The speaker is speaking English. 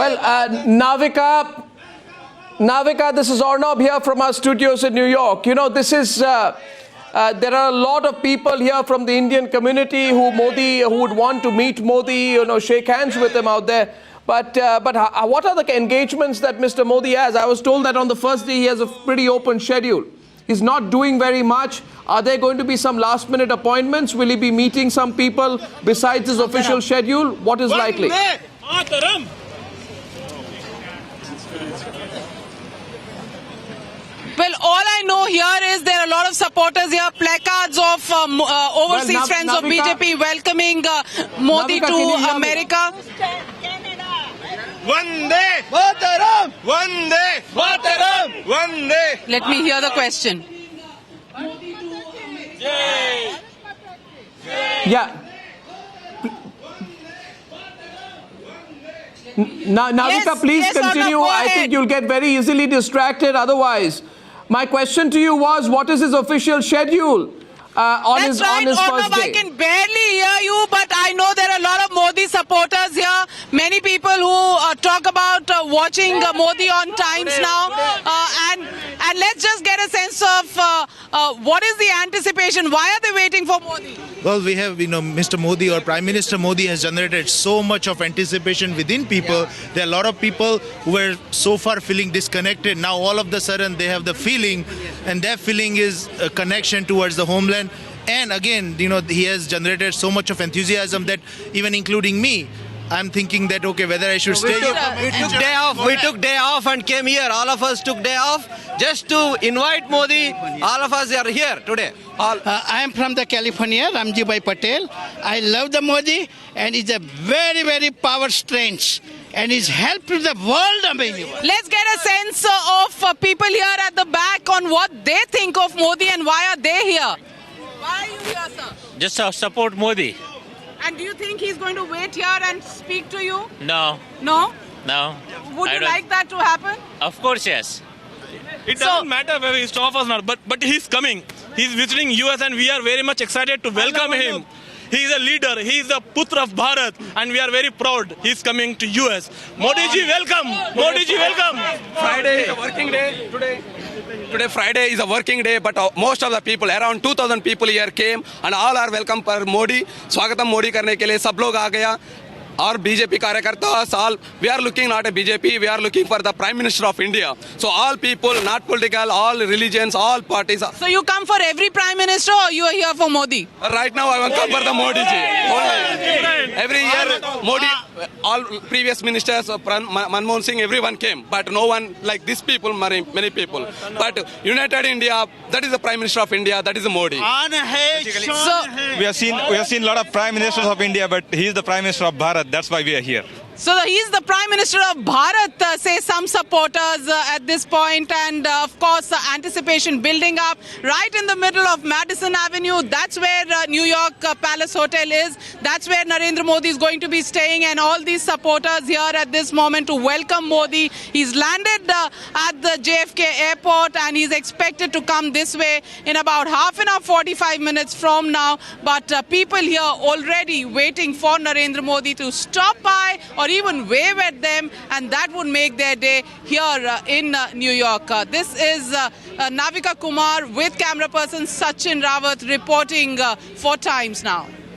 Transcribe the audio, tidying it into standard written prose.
Well, Navika, this is Arnab here from our studios in New York. You know, this is, there are a lot of people here from the Indian community who would want to meet Modi, you know, shake hands with him out there. But what are the engagements that Mr. Modi has? I was told that on the first day he has a pretty open schedule. He's not doing very much. Are there going to be some last-minute appointments? Will he be meeting some people besides his official schedule? What is likely? Well, all I know here is there are a lot of supporters here, placards of overseas friends of BJP welcoming Modi Navika, can you hear to me? America. Vande Mataram! Vande Mataram! Vande! Let me hear the question. Yeah. Navika, Yes, please yes, Arnab, continue. go I ahead. think you'll get very easily distracted otherwise. My question to you was, what is his official schedule on That's his right, first Arnab, I day? can barely hear you, but I know there are a lot of Modi supporters here. Many people who talk about watching Modi on Times Now. And let's just get a sense of what is the anticipation? Why are they waiting for Modi? Well, we have, Mr. Modi or Prime Minister Modi has generated so much of anticipation within people. There are a lot of people who were so far feeling disconnected. Now, all of a sudden, they have the feeling, and that feeling is a connection towards the homeland. And again, he has generated so much of enthusiasm that even including me, I'm thinking that, okay, whether I should stay here. We took day off and came here. All of us took day off just to invite Modi. All of us are here today. I am from the California, Ramji Bhai Patel. I love the Modi, and he's a very, very power strength, and he's helped to the world amazing. Let's get a sense of people here at the back on what they think of Modi and why are they here? Why are you here, sir? Just support Modi. And do you think he's going to wait here and speak to you? No, No? no. Would I you don't- like that to happen? Of course, yes. It So- doesn't matter whether he's top or not, but he's coming. He's visiting US and we are very much excited to welcome him. He is a leader. He is the Putra of Bharat and we are very proud he's coming to US. Modi ji, welcome. Modi ji, welcome. Friday is a working day today. Today Friday is a working day, but most of the people, around 2000 people here came and all are welcome for Modi. स्वागतम मोदी करने के लिए सब लोग आ गया. Our BJP कार्यकर्ता all we are looking not a BJP, we are looking for the Prime Minister of India. So all people, not political, all religions, all parties. So you come for every prime minister or you are here for Modi? Right now I want to come for the Modi ji. Only. Every year Modi, all previous ministers, Manmohan Singh, everyone came, but no one like these people, many people. But United India, that is the Prime Minister of India, that is Modi. So, We have seen a lot of prime ministers of India, but he is the prime minister of Bharat. That's why we are here. so he's the Prime Minister of Bharat, say some supporters at this point, and of course anticipation building up right in the middle of Madison Avenue. That's where New York Palace Hotel is. That's where Narendra Modi is going to be staying, and all these supporters here at this moment to welcome Modi. He's landed at the JFK airport and he's expected to come this way in about half an hour, 45 minutes from now. But people here already waiting for Narendra Modi to stop by or even wave at them, and that would make their day here in New York. This is Navika Kumar with camera person Sachin Rawat reporting for Times Now.